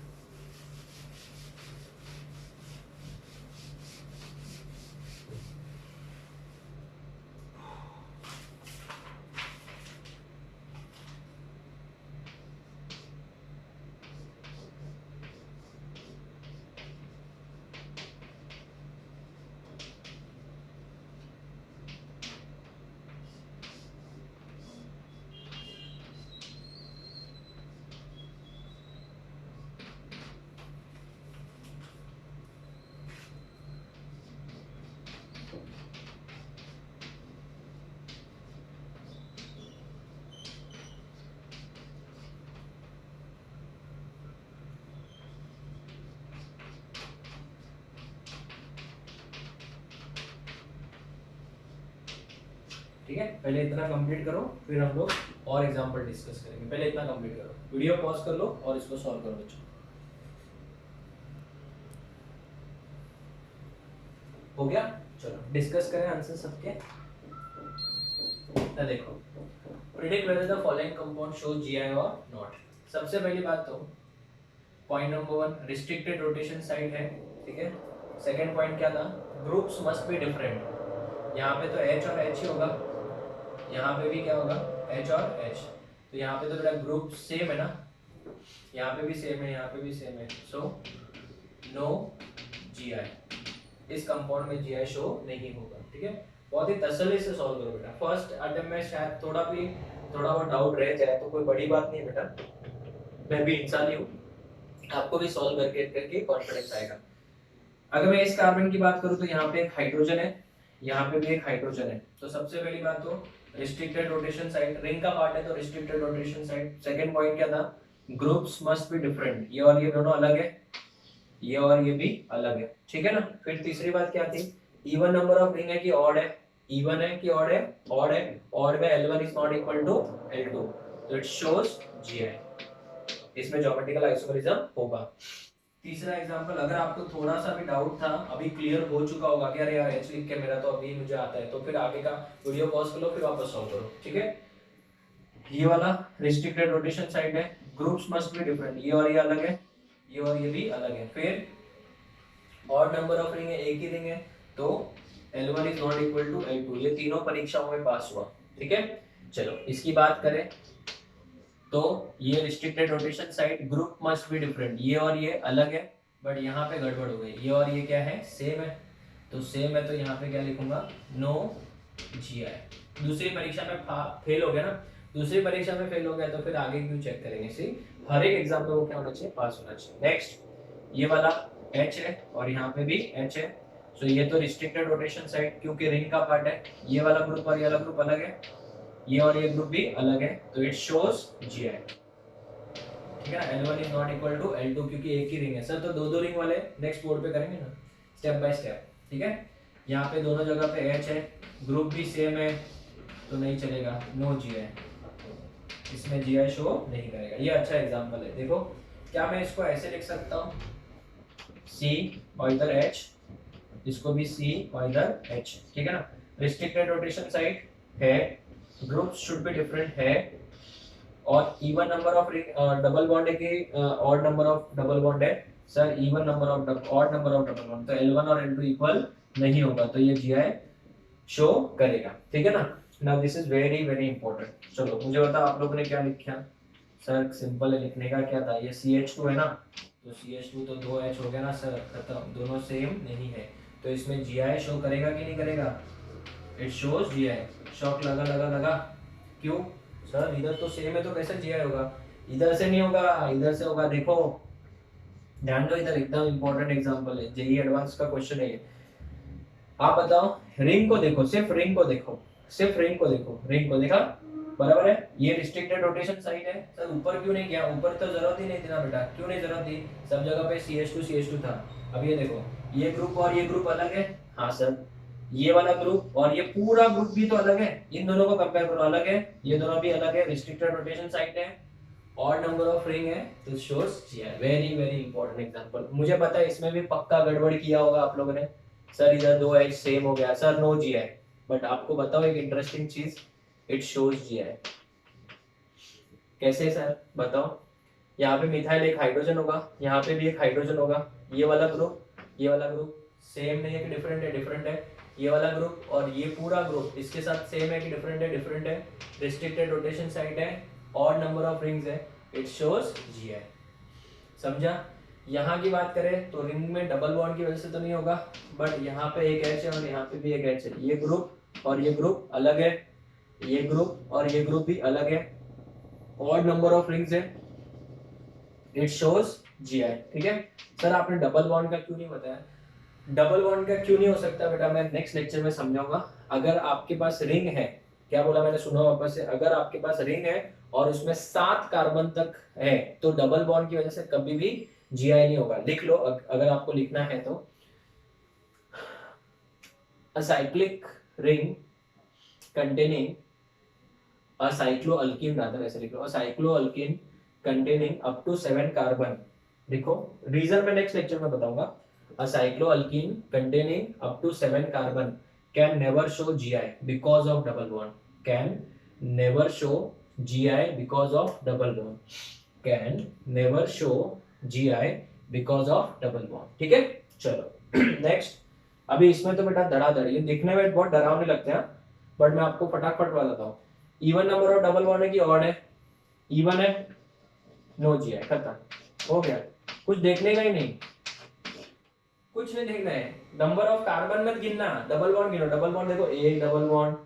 ठीक है, पहले इतना कंप्लीट करो, फिर हम लोग और एग्जांपल डिस्कस करेंगे। पहले इतना कंप्लीट करो, वीडियो पॉज कर लो और इसको सॉल्व करो बच्चों। हो गया, चलो डिस्कस करें आंसर सबके। तो देखो, predict whether the following compound show GI और नॉट। सबसे पहली बात तो point number 1 restricted rotation site है, ठीक है। सेकंड पॉइंट क्या था, ग्रुप्स मस्ट बी डिफरेंट। यहाँ पे तो H और H ही होगा, यहाँ पे भी क्या होगा, H और H। तो यहाँ पे तो बेटा ग्रुप सेम है ना, यहाँ पे भी सेम है, यहाँ पे भी सेम है, सो नो GI। इस कंपाउंड में GI शो नहीं होगा, ठीक है। बहुत ही तसल्ली से सॉल्व करो बेटा, फर्स्ट अटेम्प्ट में शायद थोड़ा बहुत डाउट रह जाए तो कोई बड़ी बात नहीं बेटा, मैं भी इंसान ही हूँ, आपको भी सॉल्व करके करके कॉन्फिडेंस आएगा। अगर मैं इस कार्बन की बात करूं तो यहाँ पे एक हाइड्रोजन है, यहाँ पे भी एक हाइड्रोजन है। तो सबसे पहली बात तो रिस्ट्रिक्टेड रोटेशन साइड, रिंग का पार्ट है तो restricted rotation side. Second point क्या था, ग्रुप्स मस्ट बी डिफरेंट, ये और ये दोनों अलग है, ये और ये भी अलग है, ठीक है ना। फिर तीसरी बात क्या थी, इवन नंबर ऑफ रिंग है कि ऑड है, इवन है कि ऑड है, ऑड है, ऑड में L1 is not equal to L2, तो इट शोज GI। इसमें ज्योमेट्रिकल आइसोमेरिज्म होगा। तीसरा एग्जांपल, अगर आपको थोड़ा सा भी डाउट था, अभी क्लियर हो चुका होगा कि अरे यार H लिख के मेरा तो अभी मुझे आता है, तो फिर आगे का वीडियो पॉज कर लो, फिर वापस सॉल्व करो, ठीक है। ये वाला रिस्ट्रिक्टेड रोटेशन साइड है, ग्रुप्स मस्ट बी डिफरेंट, ये और ये अलग है, ये और ये भी अलग है। फिर ऑड नंबर ऑफ रिंग है, एक ही रिंग है, तो L1 is not equal to L2, ये तीनों परीक्षाओं में पास हुआ, ठीक है। चलो इसकी बात करें तो ये restricted rotation side, group must be different, ये और ये अलग है, बट यहाँ पे गड़बड़ हो गई, ये और ये क्या है, सेम है, तो सेम है तो यहाँ पे क्या लिखूंगा, नो GI। दूसरी परीक्षा में फेल हो गया ना, दूसरी परीक्षा में फेल हो गया तो फिर आगे क्यों चेक करेंगे, सी हर एक एग्जाम में वो क्या होना चाहिए, पास होना चाहिए। नेक्स्ट, ये वाला H है और यहाँ पे भी H है, सो ये तो रिस्ट्रिक्टेड रोटेशन साइड क्योंकि रिंग का पार्ट है, ये वाला ग्रुप और ये वाला ग्रुप अलग है, ये और ये ग्रुप भी अलग है, तो इट शोज GI, ठीक है ना। L1 is not equal to L2 क्योंकि एक ही रिंग है। सर तो दो रिंग वाले नेक्स्ट बोर्ड पे करेंगे ना, स्टेप बाय स्टेप, ठीक है। यहाँ पे दोनों जगह पे H है, ग्रुप भी सेम है, तो नहीं चलेगा, नो GI। इसमें GI शो नहीं करेगा। ये अच्छा एग्जांपल है। देखो क्या मैं इसको ऐसे लिख सकता हूँ, C और इधर H, इसको भी C और इधर H, ठीक है ना। रिस्ट्रिक्टेड रोटेशन साइड है, ग्रुप्स शुड बी डिफरेंट है, और even number of double bond है कि odd number of double bond है। Sir even number of odd number of double bond, तो L1 और L2 इक्वल नहीं होगा, तो ये GI शो करेगा, ठीक है ना। Now this is very very important. चलो मुझे बताओ आप लोगों ने क्या लिखा। सर सिंपल है, लिखने का क्या था, ये CH2 है ना, तो CH2 तो 2H हो गया ना सर, खत्म, दोनों सेम नहीं है, तो इसमें GI शो करेगा कि नहीं करेगा, इट शोज GI। शॉक लगा लगा लगा, क्यों सर इधर तो सेम है तो कैसे GI होगा, इधर से नहीं होगा इधर से होगा। देखो ध्यान दो, इधर एकदम इंपॉर्टेंट एग्जांपल है, जेई एडवांस का क्वेश्चन है ये। आप बताओ, रिंग को देखो, सिर्फ रिंग को देखो, सिर्फ रिंग को देखो, रिंग को देखा, बराबर है, ये रिस्ट्रिक्टेड रोटेशन साइड है। सर ऊपर क्यों नहीं गया, ऊपर तो जरूरत ही नहीं थी ना बेटा, क्यों नहीं जरूरत थी, सब जगह पे CH2 था। अब ये देखो, ये ग्रुप और ये ग्रुप अलग है, हाँ सर, ये वाला ग्रुप और ये पूरा ग्रुप भी तो अलग है, इन दोनों को कंपेयर करो, अलग है, ये दोनों भी अलग है, रिस्ट्रिक्टेड रोटेशन साइड है, और नंबर ऑफ रिंग है, तो shows GI। Very very important example. मुझे पता है इसमें भी पक्का गड़बड़ किया होगा आप लोगों ने, सर इधर 2H सेम हो गया, सर नो GI, बट आपको बताओ एक इंटरेस्टिंग चीज, इट शोज GI। कैसे सर बताओ, यहाँ पे मिथाइल एक हाइड्रोजन होगा, यहाँ पे भी एक हाइड्रोजन होगा, ये वाला ग्रुप, ये वाला ग्रुप सेम नहीं है कि डिफरेंट है, डिफरेंट है, ये वाला ग्रुप और ये पूरा ग्रुप इसके साथ सेम है कि डिफरेंट है, डिफरेंट है, रिस्ट्रिक्टेड रोटेशन साइड है, और नंबर ऑफ रिंग्स है, इट शोज GI। समझा। यहाँ की बात करें तो रिंग में डबल बॉन्ड की वजह से तो नहीं होगा, बट यहाँ पे एक H है और यहाँ पे भी एक H है, ये ग्रुप और ये ग्रुप अलग है, ये ग्रुप और ये ग्रुप भी अलग है, और नंबर ऑफ रिंग्स है, इट शोज GI, ठीक है। सर आपने डबल बॉन्ड का क्यों नहीं बताया, डबल बॉन्ड का क्यों नहीं हो सकता बेटा, मैं नेक्स्ट लेक्चर में समझाऊंगा। अगर आपके पास रिंग है, क्या बोला मैंने, सुनो वापस से, अगर आपके पास रिंग है और उसमें 7 कार्बन तक है, तो डबल बॉन्ड की वजह से कभी भी GI नहीं होगा। लिख लो अगर आपको लिखना है तो, a cyclic ring containing a cycloalkene, rather ऐसे लिख लो, a cycloalkene containing up to 7 carbon। देखो रीजन मैं नेक्स्ट लेक्चर में बताऊंगा। a cycloalkene containing up to 7 carbon can never show GI because of double bond, can never show GI because of double bond, can never show GI because of double bond, ठीक है। चलो next, अभी इसमें तो बेटा धड़ाधड़, ये दिखने में बहुत डरावने लगते हैं, बट मैं आपको फटाफट बताता हूँ। Even number of double bond है कि ऑड है, इवन है, नो GI, खत्म, हो गया, कुछ देखने का ही नहीं, कुछ नहीं देखना है, नंबर ऑफ कार्बन मत गिनना, डबल बॉन्ड गिनो। डबल बॉन्ड देखो, एक डबल बॉन्ड,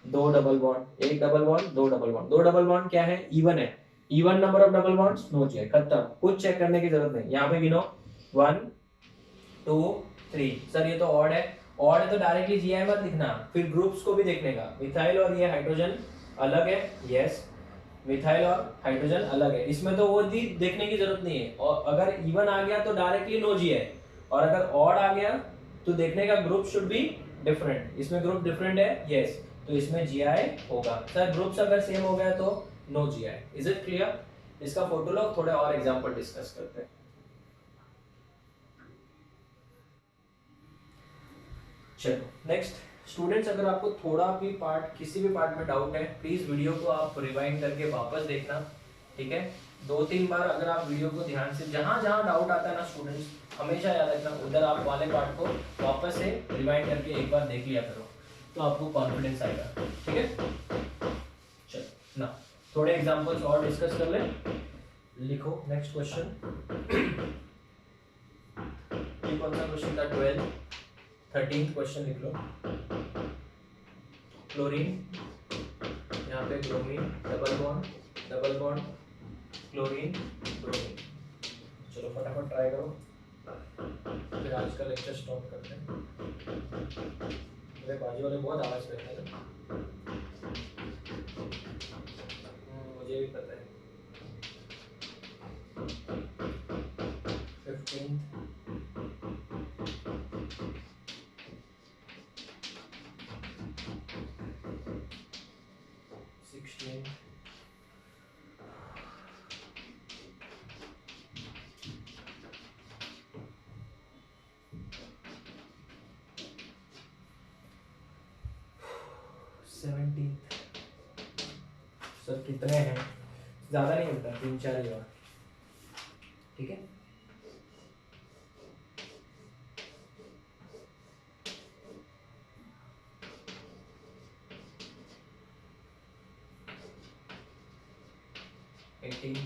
दो डबल बॉन्ड, एक डबल बॉन्ड, दो डबल बॉन्ड, दो डबल बॉन्ड क्या है, इवन है, even number of double bonds, no GI, खत्म, कुछ चेक करने की जरूरत नहीं। यहाँ पे गिनो 1 2 3, सर ये तो ऑड है, ऑड है तो डायरेक्टली GI मत लिखना, फिर ग्रुप्स को भी देखने का, मिथाइल और ये हाइड्रोजन अलग है, यस, मिथाइल और हाइड्रोजन अलग है, इसमें तो वो भी देखने की जरूरत नहीं है, और अगर इवन आ गया तो डायरेक्टली नो GI, और अगर ऑड आ गया तो देखने का ग्रुप शुड बी डिफरेंट, इसमें ग्रुप डिफरेंट है, यस, तो इसमें GI होगा। सर ग्रुप्स अगर सेम हो गया तो no GI। Is it clear. इसका फोटो लो, थोड़े और एग्जांपल डिस्कस करते हैं। चलो नेक्स्ट स्टूडेंट्स, अगर आपको थोड़ा भी पार्ट, किसी भी पार्ट में डाउट है, प्लीज वीडियो को आप रिवाइंड करके वापस देखना, ठीक है। 2-3 बार अगर आप वीडियो को ध्यान से, जहां जहां डाउट आता है ना स्टूडेंट्स, हमेशा याद रखना, उधर आप वाले पार्ट को वापस से रिवाइंड करके एक बार देख लिया करो, तो आपको कॉन्फिडेंस आएगा, ठीक है। चलो ना थोड़े एग्जांपल्स और डिस्कस कर ले। लिखो नेक्स्ट क्वेश्चन, ये कौन सा क्वेश्चन था, 13 क्वेश्चन लिख लो। क्लोरीन, यहाँ पे bromine, double bond, chlorine, bromine. चलो फटाफट ट्राई करो, फिर आज का लेक्चर स्टॉप करते हैं। मेरे बाजू वाले बहुत आवाज करते हैं ना, मुझे भी पता है। 15 16 17। सर कितने हैं, ज्यादा नहीं होता, 3-4 ही और, ठीक है। Eighteen,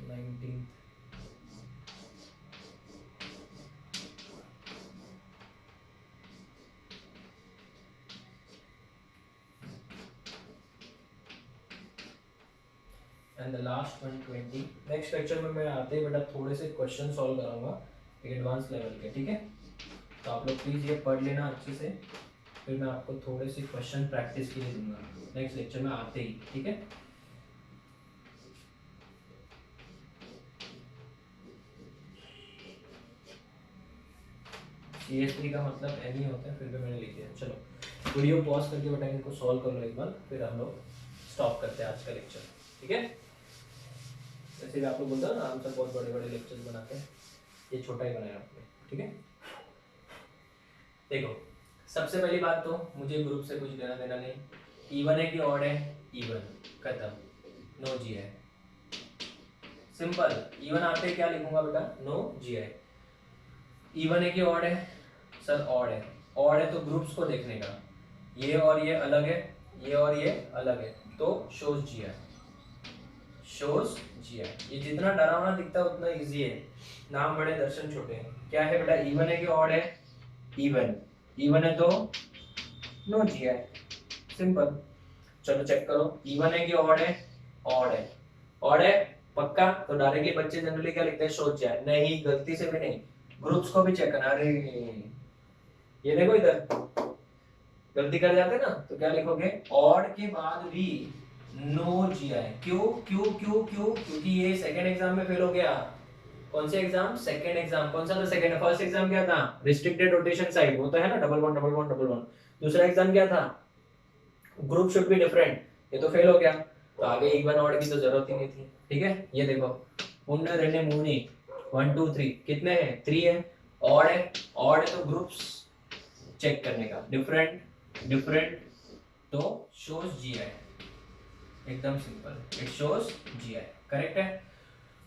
19, 20 the last 20। Next lecture में मैं आते ही बेटा थोड़े से क्वेश्चन सॉल्व कराऊंगा एक एडवांस लेवल के, ठीक है। तो आप लोग प्लीज़ ये पढ़ लेना अच्छे से, फिर मैं आपको थोड़े से क्वेश्चन प्रैक्टिस के लिए दूंगा नेक्स्ट लेक्चर में आते ही, ठीक है। CS3 का मतलब एम ही होता है, फिर भी मैंने लिख दिया। चलो वीडियो पॉज करके बेटा इनको सॉल्व कर लो एक बार, फिर हम लोग स्टॉप करते हैं आज का लेक्चर, ठीक है। वैसे भी आप लोग बोलते हो ना आराम से बहुत बड़े बड़े लेक्चर्स बनाते हैं, ये छोटा ही बनाया आपने, ठीक है। देखो सबसे पहली बात तो मुझे ग्रुप से कुछ लेना देना नहीं, इवन है कि ऑड है, इवन, खत्म, नो जी है, सिंपल। इवन आते ही क्या लिखूंगा बेटा, नो जी है। इवन है कि ऑड है, सर ऑड है, ऑड है तो ग्रुप्स को देखने का, ये और ये अलग है, ये और ये अलग है, तो शोज जी है, शोज जी है। ये जितना डरावना दिखता है उतना इजी है, नाम बड़े दर्शन छोटे हैं। क्या है बेटा, इवन है कि ऑड है, इवन, इवन है तो नो जी है, सिंपल। चलो चेक करो, इवन है कि ऑड है, ऑड है, ऑड है पक्का, तो डायरेक्टली बच्चे जनरली क्या लिखते हैं, शोज जी है। नहीं, गलती से भी नहीं, ग्रुप्स को भी चेक करना। अरे ये देखो इधर गलती कर जाते ना, तो क्या लिखोगे, ऑड के बाद भी नो जी आई। क्यों क्यों क्यों क्यों, क्योंकि ये सेकंड एग्जाम में फेल हो गया। कौन से एग्जाम, सेकंड एग्जाम। कौन सा था सेकंड, फर्स्ट एग्जाम क्या था, रिस्ट्रिक्टेड रोटेशन साइड, वो तो है ना, double bond double bond double bond. दूसरा एग्जाम क्या था, ग्रुप शुड बी डिफरेंट, ये तो फेल हो गया, तो आगे इवन ऑड की तो जरूरत ही नहीं थी, ठीक है। ये देखो मुन्ना रेने मुनी 1 2 3 कितने हैं, 3 है, ऑड है, ऑड है तो ग्रुप्स चेक करने का, डिफरेंट डिफरेंट तो शोज जी आई, एकदम simple, it shows G I, correct है।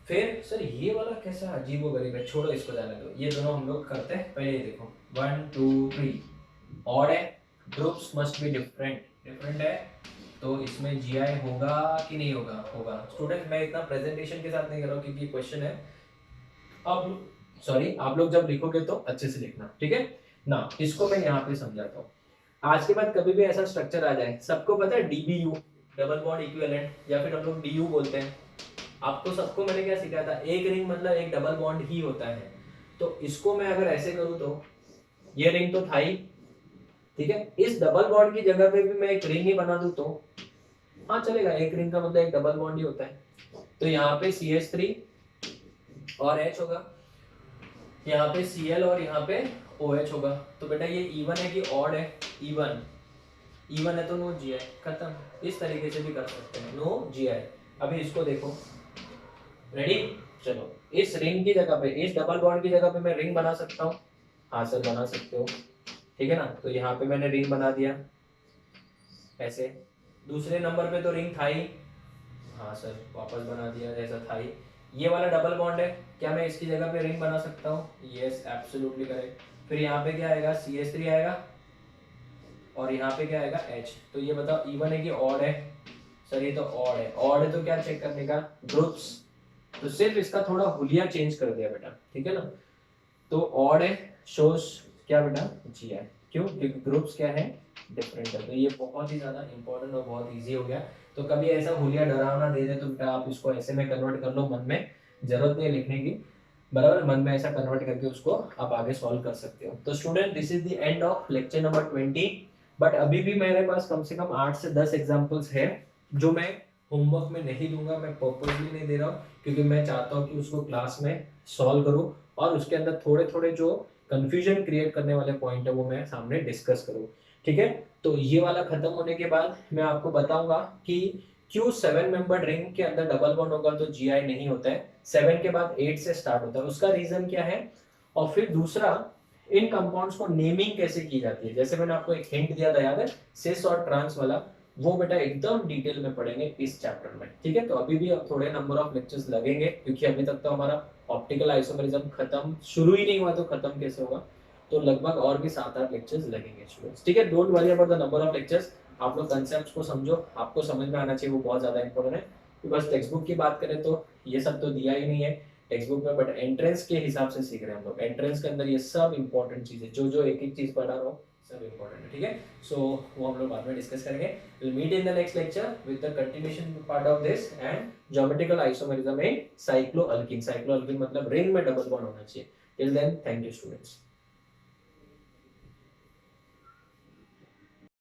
फिर सर ये वाला कैसा अजीबोगरीब है, छोड़ो इसको, जाने दो, ये दोनों हम लोग करते हैं। पहले ये देखो 1 2 3 ऑड है, groups must be different, different है तो इसमें जीआई होगा कि नहीं होगा, होगा। स्टूडेंट मैं इतना प्रेजेंटेशन के साथ नहीं कर रहा हूँ क्योंकि क्वेश्चन है, अब सॉरी आप लोग जब लिखोगे तो अच्छे से लिखना, ठीक है ना। इसको मैं यहाँ पे समझाता हूँ। आज के बाद कभी भी ऐसा स्ट्रक्चर आ जाए, सबको पता है डीबीयू, डबल बॉन्ड इक्विवेलेंट, या फिर हम लोग डीयू बोलते हैं। आपको सबको मैंने क्या सिखाया था, एक रिंग मतलब एक डबल बॉन्ड ही होता है। तो इसको मैं अगर ऐसे करूँ तो ये रिंग तो था ही, ठीक है। इस डबल बॉन्ड की जगह पे भी मैं एक रिंग ही बना दूं तो हाँ चलेगा, एक रिंग का मतलब एक डबल बॉन्ड ही होता है। तो यहाँ पे CH3 और H होगा, यहाँ पे Cl और यहाँ पे OH होगा। तो बेटा ये इवन है कि ऑड है, इवन, इवन है तो नो जी आई, खत्म। इस तरीके से भी कर सकते हैं, नो जी आई। अभी इसको देखो, रेडी, चलो इस रिंग की जगह पे, इस डबल बॉन्ड की जगह पे मैं रिंग बना सकता हूँ, हाँ सर बना सकते हो, ठीक है ना। तो यहाँ पे मैंने रिंग बना दिया ऐसे, दूसरे नंबर पे तो रिंग था ही, हाँ सर वापस बना दिया जैसा था ही। ये वाला डबल बॉन्ड है, क्या मैं इसकी जगह पे रिंग बना सकता हूँ, यस एब्सोल्युटली करेक्ट। फिर यहाँ पे क्या आएगा, CH3 आएगा और यहाँ पे क्या आएगा, H। तो ये बताओ इवन है कि ऑड है, सर ये तो ऑड है, ऑड है तो क्या चेक करने का, ग्रुप्स। तो सिर्फ इसका थोड़ा हुलिया चेंज कर दिया बेटा, ठीक है ना। तो ऑड है, शोज क्या बेटा, जी है, क्यों, क्योंकि ग्रुप्स क्या है, डिफरेंट है। तो ये बहुत ही ज्यादा इंपॉर्टेंट और बहुत इजी हो गया। तो कभी ऐसा हुलिया डरावना दे दे तो बेटा आप इसको ऐसे में कन्वर्ट कर लो, मन में जरूरत नहीं लिखने की, बराबर, मन में ऐसा कन्वर्ट करके उसको आप आगे सॉल्व कर सकते हो। तो student this is the end of lecture number 20। But अभी भी मेरे पास कम से कम 8 से 10 एग्जांपल्स है जो मैं होमवर्क में नहीं दूंगा, मैं पर्पसली नहीं दे रहा हूँ क्योंकि मैं चाहता हूँ कि उसको क्लास में सॉल्व करूँ और उसके अंदर थोड़े थोड़े जो कंफ्यूजन क्रिएट करने वाले पॉइंट है वो मैं सामने डिस्कस करूँ। ठीक है। तो ये वाला खत्म होने के बाद मैं आपको बताऊंगा कि क्यों 7 मेंबर रिंग के अंदर डबल बॉन्ड होगा तो जीआई नहीं होता है, 7 के बाद 8 से स्टार्ट होता है, उसका रीजन क्या है। और फिर दूसरा, इन कंपाउंड्स को नेमिंग कैसे की जाती है, जैसे मैंने आपको एक हिंट दिया था याद है, सिस और ट्रांस वाला, वो बेटा एकदम डिटेल में पढ़ेंगे इस चैप्टर में, ठीक है। तो अभी भी थोड़े नंबर ऑफ लेक्चर्स लगेंगे क्योंकि अभी तक तो हमारा ऑप्टिकल आइसोमेरिज्म खत्म शुरू ही नहीं हुआ, तो खत्म कैसे होगा। तो लगभग और भी 7-8 लेक्चर्स लगेंगे स्टूडेंट्स, ठीक है। Don't worry about the number of lectures, आप लोग कंसेप्ट्स को समझो, आपको समझ में आना चाहिए, वो बहुत ज्यादा इंपॉर्टेंट है। बस टेक्स्ट बुक की बात करें तो ये सब तो दिया ही नहीं है टेक्स्ट बुक में, बट एंट्रेंस के हिसाब से सीख रहे हैं हम लोग, एंट्रेंस के अंदर ये सब इंपॉर्टेंट चीजें, जो जो एक एक चीज पढ़ा रहा हूँ सब इंपॉर्टेंट है, ठीक है। सो वो हम लोग बाद में डिस्कस करेंगे। Will meet in the next lecture with the continuation part of this and geometrical isomerism in cycloalkene. Cycloalkene मतलब रिंग में डबल बॉन्ड होना चाहिए। Till then thank you students.